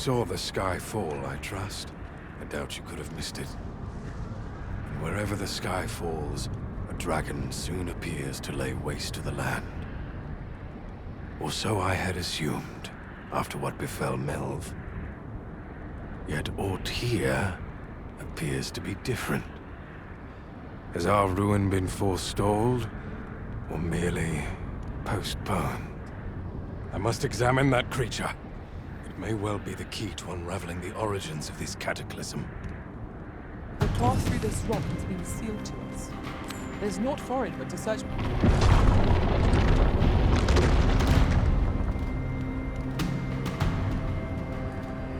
saw the sky fall, I trust. I doubt you could have missed it. And wherever the sky falls, a dragon soon appears to lay waste to the land. Or so I had assumed, after what befell Melv. Yet aught here appears to be different. Has our ruin been forestalled, or merely postponed? I must examine that creature. It may well be the key to unraveling the origins of this cataclysm. The path through this swamp has been sealed to us. There's naught for it but to search.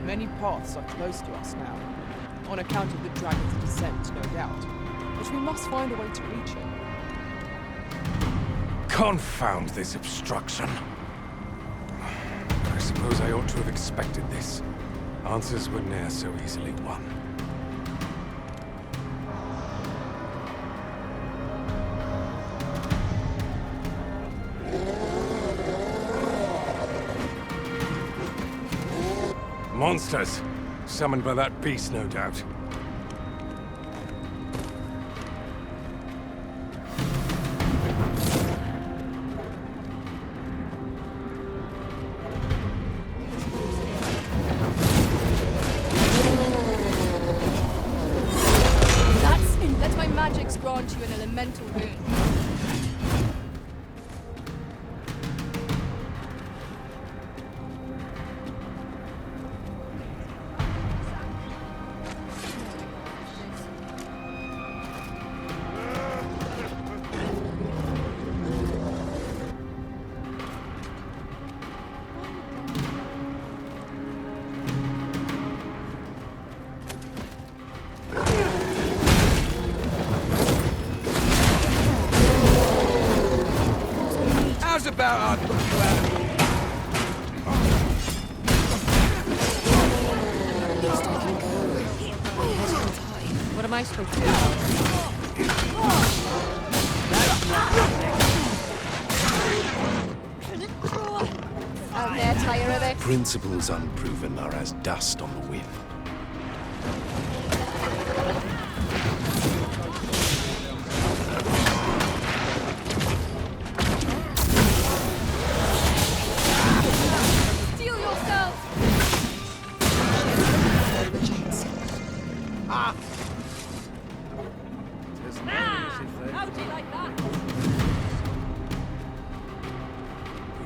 Many paths are close to us now, on account of the dragon's descent, no doubt. But we must find a way to reach it. Confound this obstruction! I suppose I ought to have expected this. Answers were ne'er so easily won. Monsters! Summoned by that beast, no doubt. Let my magics grant you an elemental boon. About I'll put you out of here. What am I supposed to do? Out there, tire of it. Principles unproven are as dust on the wind.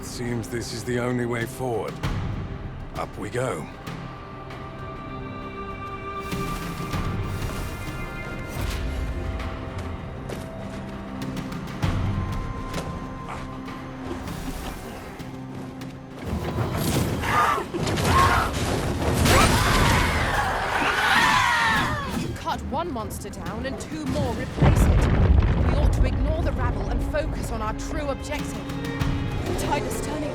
Seems this is the only way forward. Up we go. Cut one monster down and two more replace it. We ought to ignore the rabble and focus on our true objective. The tide is turning.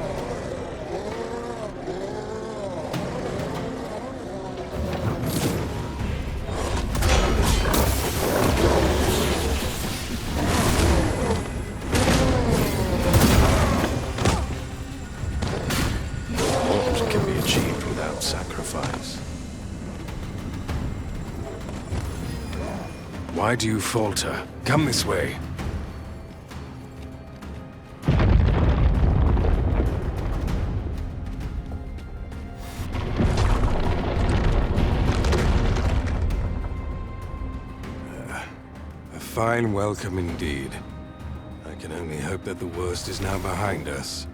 What can be achieved without sacrifice? Why do you falter? Come this way. Fine welcome indeed. I can only hope that the worst is now behind us.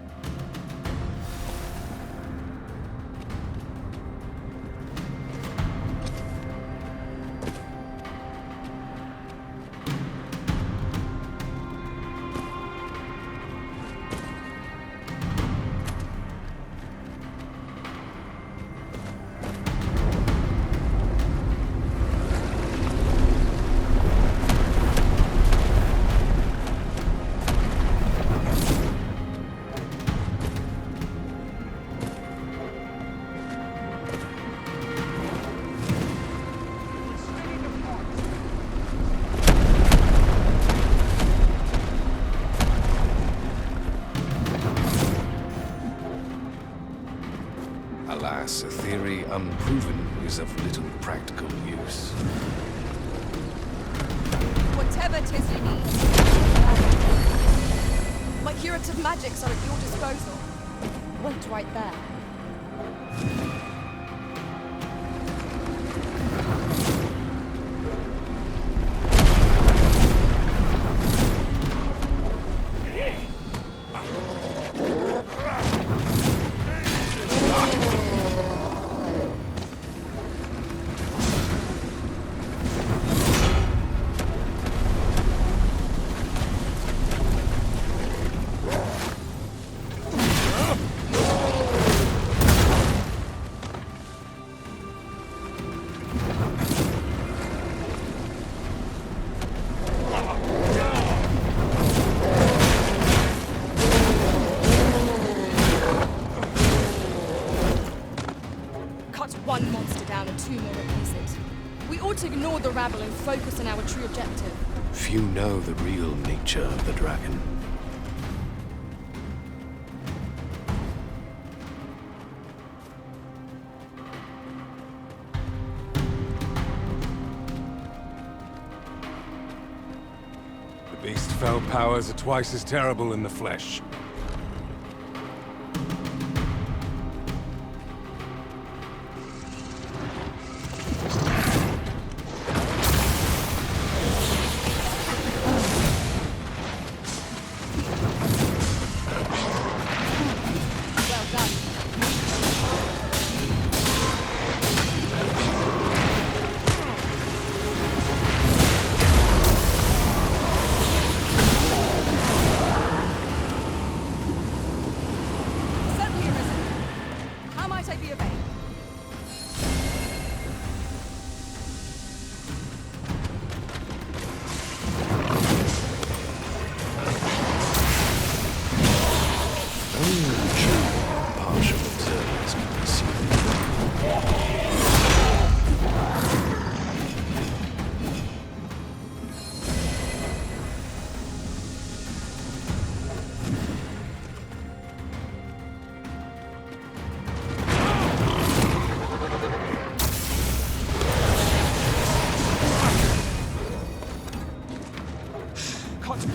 Alas, a theory unproven is of little practical use. Whatever 'tis you need. My curative magics are at your disposal. Wait right there. One monster down and 2 more replace it. We ought to ignore the rabble and focus on our true objective. Few know the real nature of the dragon. The beast's fell powers are twice as terrible in the flesh.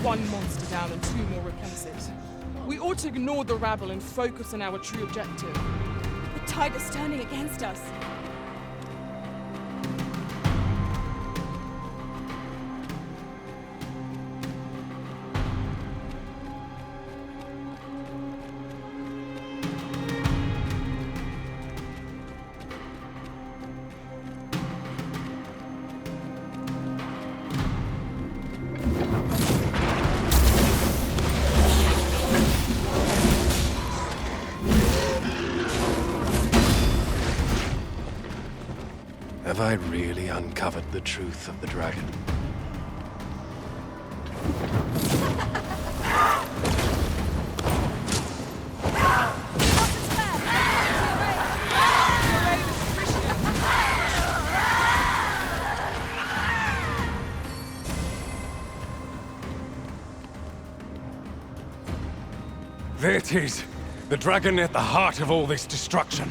One monster down and 2 more replace it. We ought to ignore the rabble and focus on our true objective. The tide is turning against us. Have I really uncovered the truth of the dragon? There it is! The dragon at the heart of all this destruction!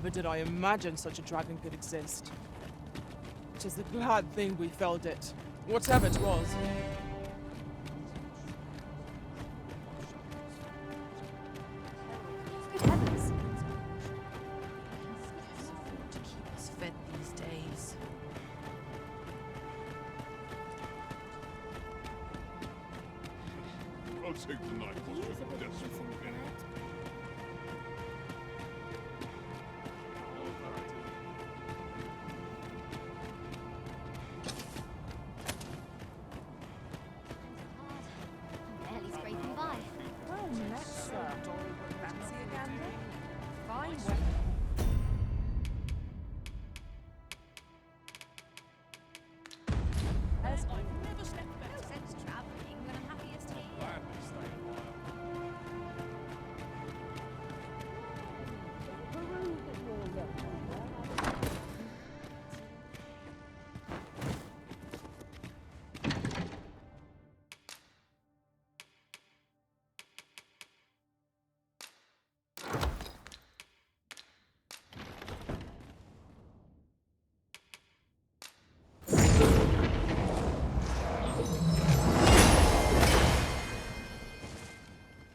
Never did I imagine such a dragon could exist. It is a glad thing we felled it, whatever it was. Good heavens. To keep us fed these days. I'll take the night for desperate from any. Barely scraping by. Fancy a gander? Fine way. No sense travelling when I'm happiest here.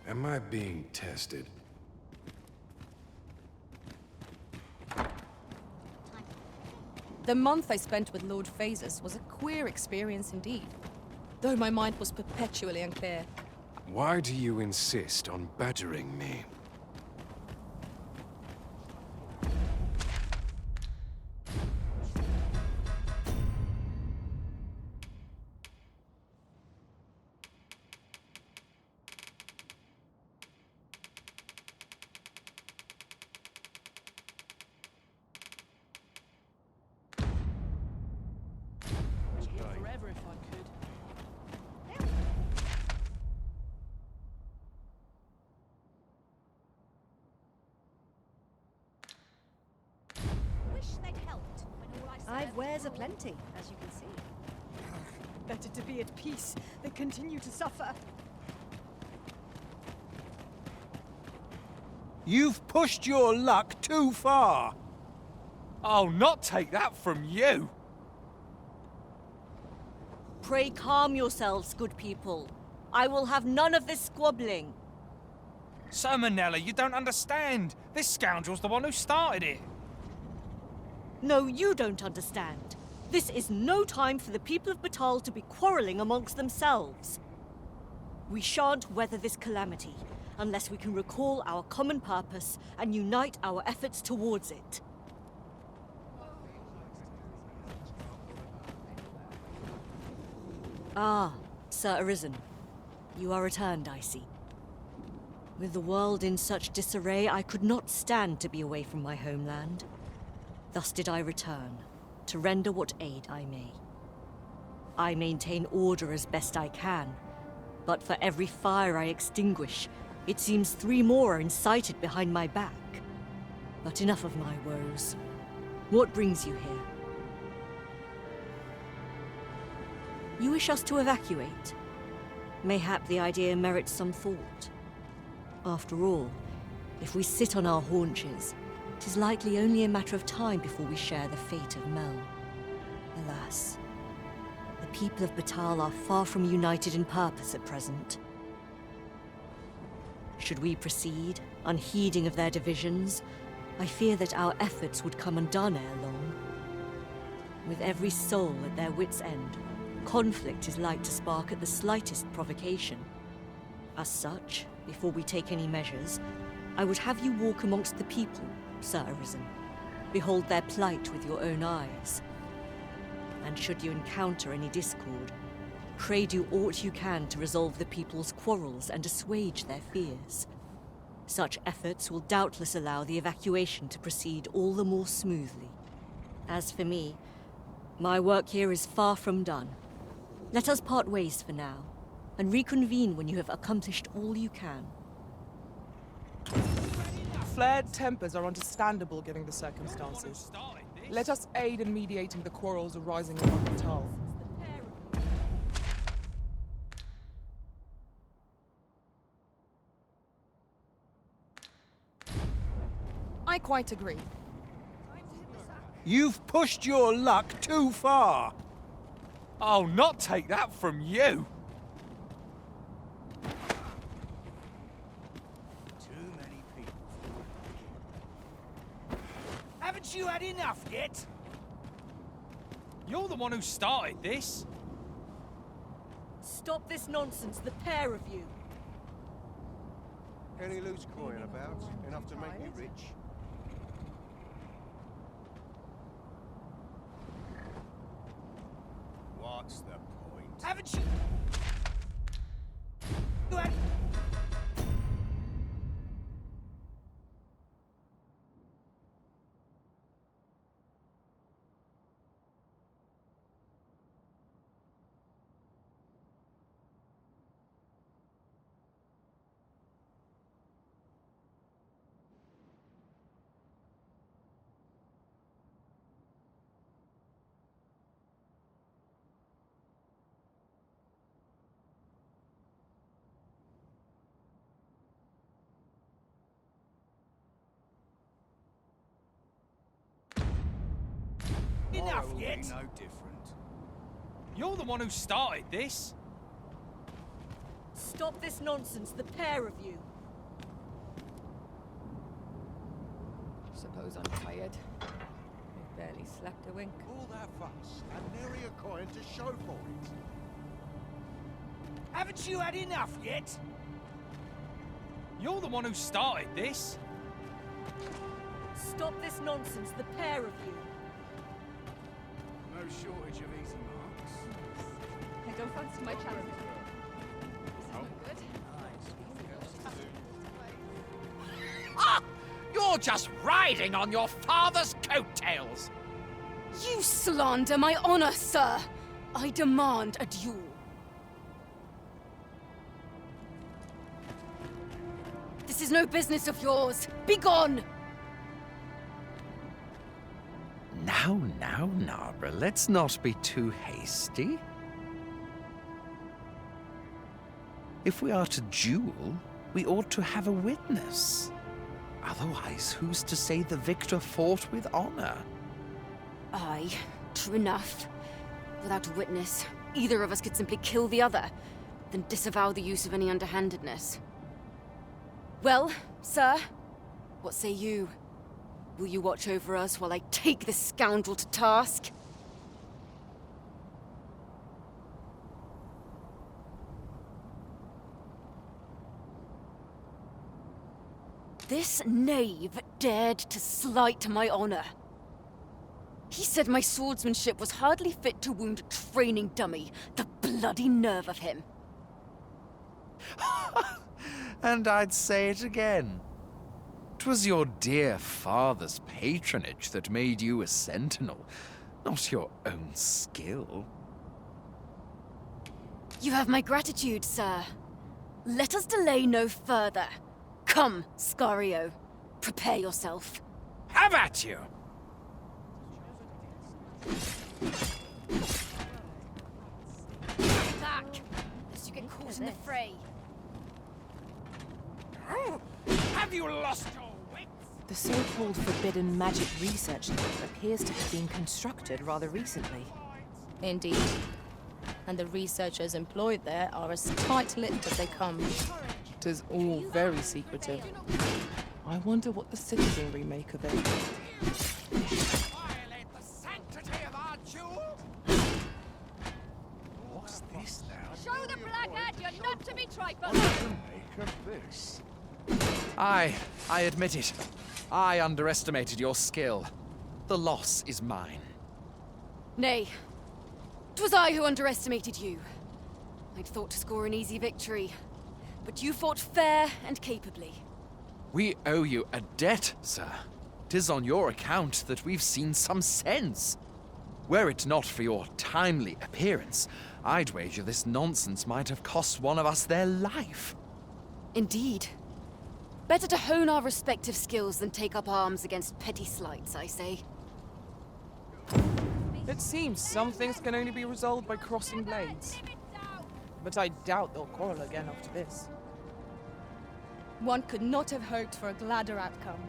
Am I being tested? The month I spent with Lord Phases was a queer experience indeed, though my mind was perpetually unclear. Why do you insist on badgering me? Forever if I could. Wish they'd helped when all I said. I've wares aplenty, as you can see. Better to be at peace than continue to suffer. You've pushed your luck too far. I'll not take that from you. Pray calm yourselves, good people. I will have none of this squabbling. Sir Manella, you don't understand. This scoundrel's the one who started it. No, you don't understand. This is no time for the people of Bakbattahl to be quarrelling amongst themselves. We shan't weather this calamity unless we can recall our common purpose and unite our efforts towards it. Ah, Sir Arisen. You are returned, I see. With the world in such disarray, I could not stand to be away from my homeland. Thus did I return, to render what aid I may. I maintain order as best I can, but for every fire I extinguish, it seems 3 more are incited behind my back. But enough of my woes. What brings you here? You wish us to evacuate? Mayhap the idea merits some thought. After all, if we sit on our haunches, 'tis likely only a matter of time before we share the fate of Mel. Alas, the people of Bakbattahl are far from united in purpose at present. Should we proceed, unheeding of their divisions, I fear that our efforts would come undone ere long. With every soul at their wits' end, conflict is like to spark at the slightest provocation. As such, before we take any measures, I would have you walk amongst the people, Sir Arisen. Behold their plight with your own eyes. And should you encounter any discord, pray do aught you can to resolve the people's quarrels and assuage their fears. Such efforts will doubtless allow the evacuation to proceed all the more smoothly. As for me, my work here is far from done. Let us part ways for now, and reconvene when you have accomplished all you can. Flared tempers are understandable given the circumstances. Let us aid in mediating the quarrels arising in Bakbattahl. I quite agree. You've pushed your luck too far. I'll not take that from you. Too many people. Haven't you had enough yet? You're the one who started this. Stop this nonsense, the pair of you. Any loose coin about? Enough to make me rich? What's the point? Haven't you? You had... Enough will yet? Be no different. You're the one who started this. Stop this nonsense, the pair of you. Suppose I'm tired. I barely slept a wink. All that fuss and nary a coin to show for it. Haven't you had enough yet? You're the one who started this. Stop this nonsense, the pair of you. No shortage of easy marks. I don't fancy my challenge. Ah! You're just riding on your father's coattails. You slander my honor, sir! I demand a duel. This is no business of yours. Begone! Now, Narborough, let's not be too hasty. If we are to duel, we ought to have a witness. Otherwise, who's to say the victor fought with honor? Aye, true enough. Without a witness, either of us could simply kill the other, then disavow the use of any underhandedness. Well, sir, what say you? Will you watch over us while I take this scoundrel to task? This knave dared to slight my honor. He said my swordsmanship was hardly fit to wound a training dummy. The bloody nerve of him. And I'd say it again. 'Twas your dear father's patronage that made you a sentinel, not your own skill. You have my gratitude, sir. Let us delay no further. Come, Scario. Prepare yourself. Have at you! Back, lest you get caught in the fray. Have you lost your wits? The so-called forbidden magic research lab appears to have been constructed rather recently. Indeed. And the researchers employed there are as tight-lipped as they come. It is all very secretive. I wonder what the citizenry make of it. Violate the sanctity of our jewel? What's this now? Show the blackguard you're not to be trifled. What's the make of this? I admit it. I underestimated your skill. The loss is mine. Nay, 'twas I who underestimated you. I'd thought to score an easy victory, but you fought fair and capably. We owe you a debt, sir. 'Tis on your account that we've seen some sense. Were it not for your timely appearance, I'd wager this nonsense might have cost one of us their life. Indeed. Better to hone our respective skills than take up arms against petty slights, I say. It seems some things can only be resolved by crossing blades. But I doubt they'll quarrel again after this. One could not have hoped for a gladder outcome.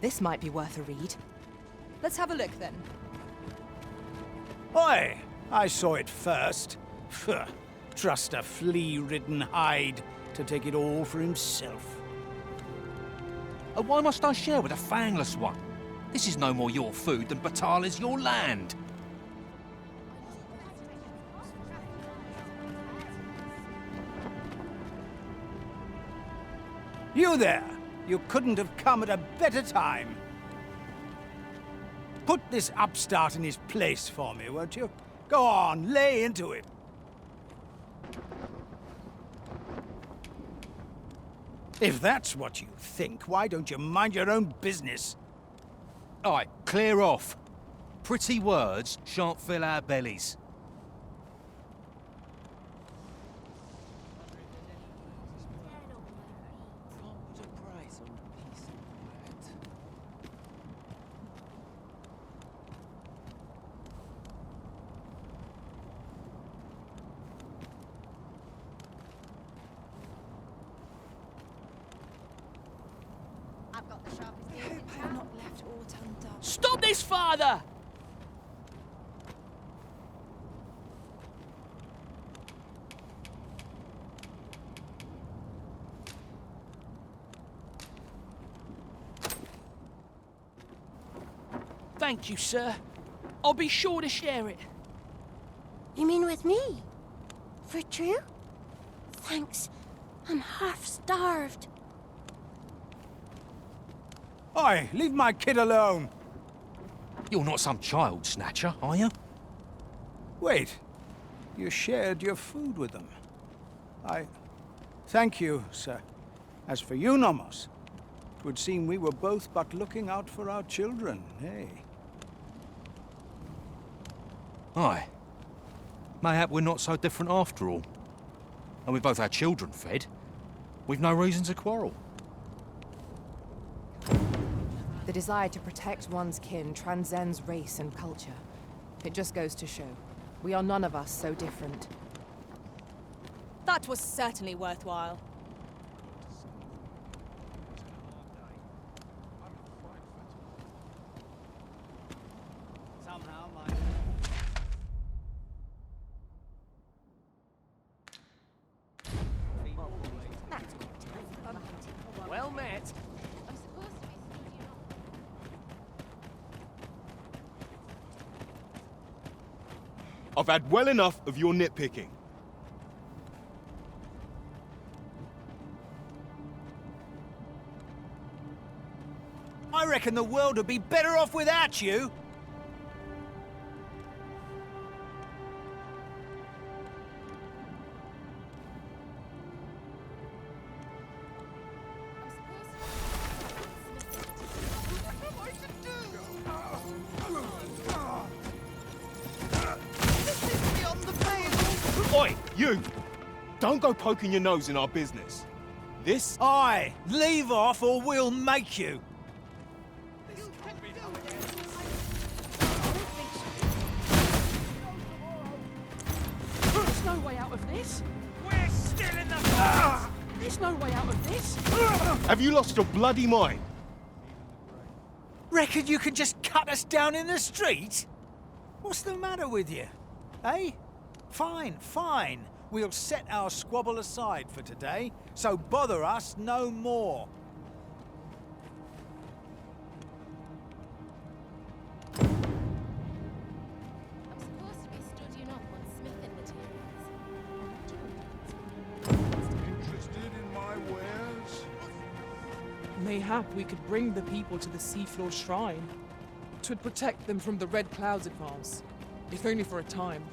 This might be worth a read. Let's have a look then. Oi! I saw it first. Phew. Trust a flea-ridden hide to take it all for himself. Why must I share with a fangless one? This is no more your food than Bakbattahl is your land. You there! You couldn't have come at a better time. Put this upstart in his place for me, won't you? Go on, lay into it. If that's what you think, why don't you mind your own business? Aye, clear off. Pretty words shan't fill our bellies. Stop this, father! Thank you, sir. I'll be sure to share it. You mean with me? For true? Thanks. I'm half starved. Oi, leave my kid alone. You're not some child snatcher, are you? Wait. You shared your food with them. Thank you, sir. As for you, Nomos, it would seem we were both but looking out for our children, eh? Aye. Mayhap we're not so different after all. And we both had children fed. We've no reason to quarrel. The desire to protect one's kin transcends race and culture. It just goes to show, we are none of us so different. That was certainly worthwhile. Somehow Well met. I've had well enough of your nitpicking. I reckon the world would be better off without you. Oi, you! Don't go poking your nose in our business. This? Aye, leave off or we'll make you. There's no way out of this. We're still in the... There's no way out of this. Have you lost your bloody mind? Reckon you can just cut us down in the street? What's the matter with you? Eh? Fine, fine. We'll set our squabble aside for today, so bother us no more. I'm supposed to be studying up on smithing materials. Interested in my wares? Mayhap we could bring the people to the seafloor shrine. 'Twould protect them from the red clouds advance, if only for a time.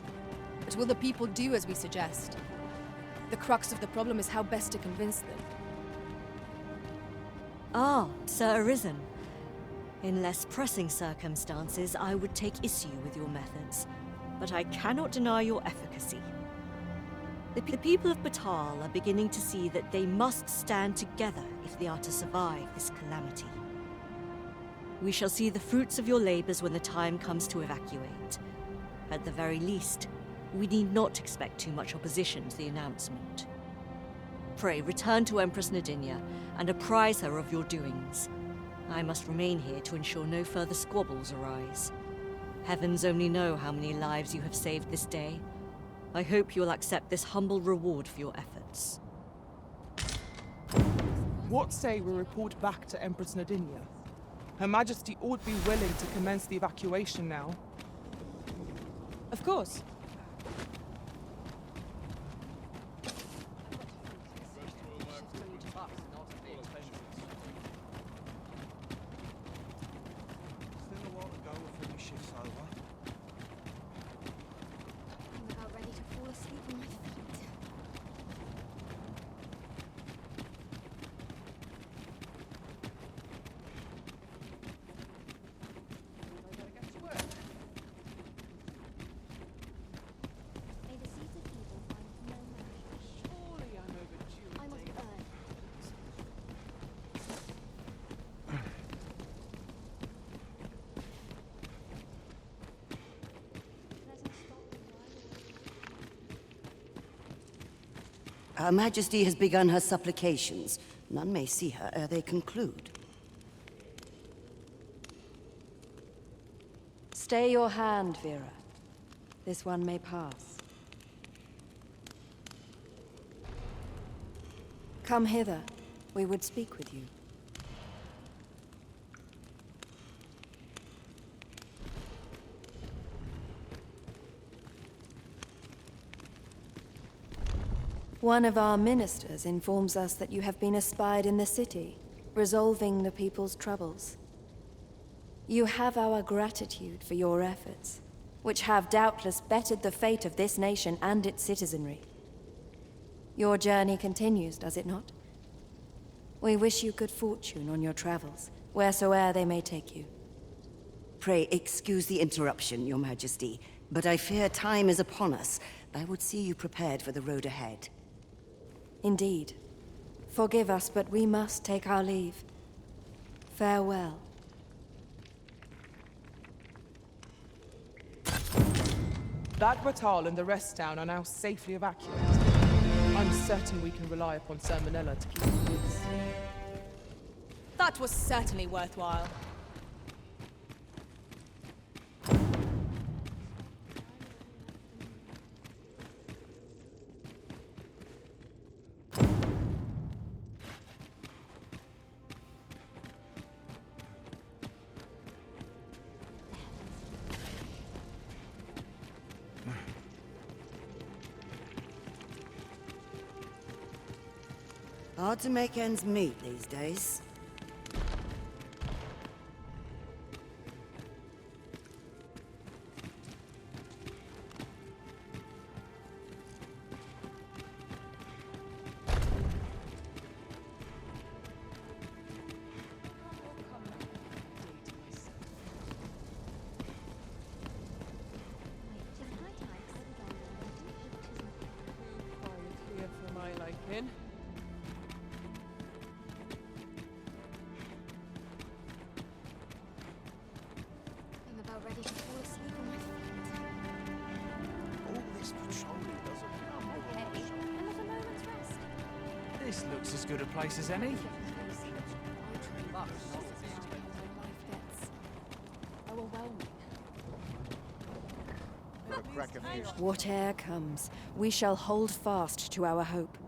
But will the people do as we suggest? The crux of the problem is how best to convince them. Ah, Sir Arisen. In less pressing circumstances, I would take issue with your methods, but I cannot deny your efficacy. The people of Bakbattahl are beginning to see that they must stand together if they are to survive this calamity. We shall see the fruits of your labors when the time comes to evacuate. At the very least, we need not expect too much opposition to the announcement. Pray, return to Empress Nadinia and apprise her of your doings. I must remain here to ensure no further squabbles arise. Heavens only know how many lives you have saved this day. I hope you will accept this humble reward for your efforts. What say we report back to Empress Nadinia? Her Majesty ought be willing to commence the evacuation now. Of course. Still a while to go before the shift's over. I'm about ready to fall asleep on my feet. May the seeds of evil find no nourishment. Surely I'm overdue. I must earn. Let us stop the while. Her Majesty has begun her supplications. None may see her ere they conclude. Stay your hand, Vera. This one may pass. Come hither. We would speak with you. One of our ministers informs us that you have been espied in the city, resolving the people's troubles. You have our gratitude for your efforts, which have doubtless bettered the fate of this nation and its citizenry. Your journey continues, does it not? We wish you good fortune on your travels, wheresoe'er they may take you. Pray excuse the interruption, Your Majesty, but I fear time is upon us. I would see you prepared for the road ahead. Indeed. Forgive us, but we must take our leave. Farewell. Bakbattahl and the rest down are now safely evacuated. I'm certain we can rely upon Sir Manila to keep the peace. That was certainly worthwhile. Hard to make ends meet these days. Quiet here for my liking. I'm about ready to fall asleep on my feet. All this patrolling doesn't come with Okay, another moment's rest. This looks as good a place as any. Life gets overwhelming. a crack of fuse. Whate'er comes, we shall hold fast to our hope.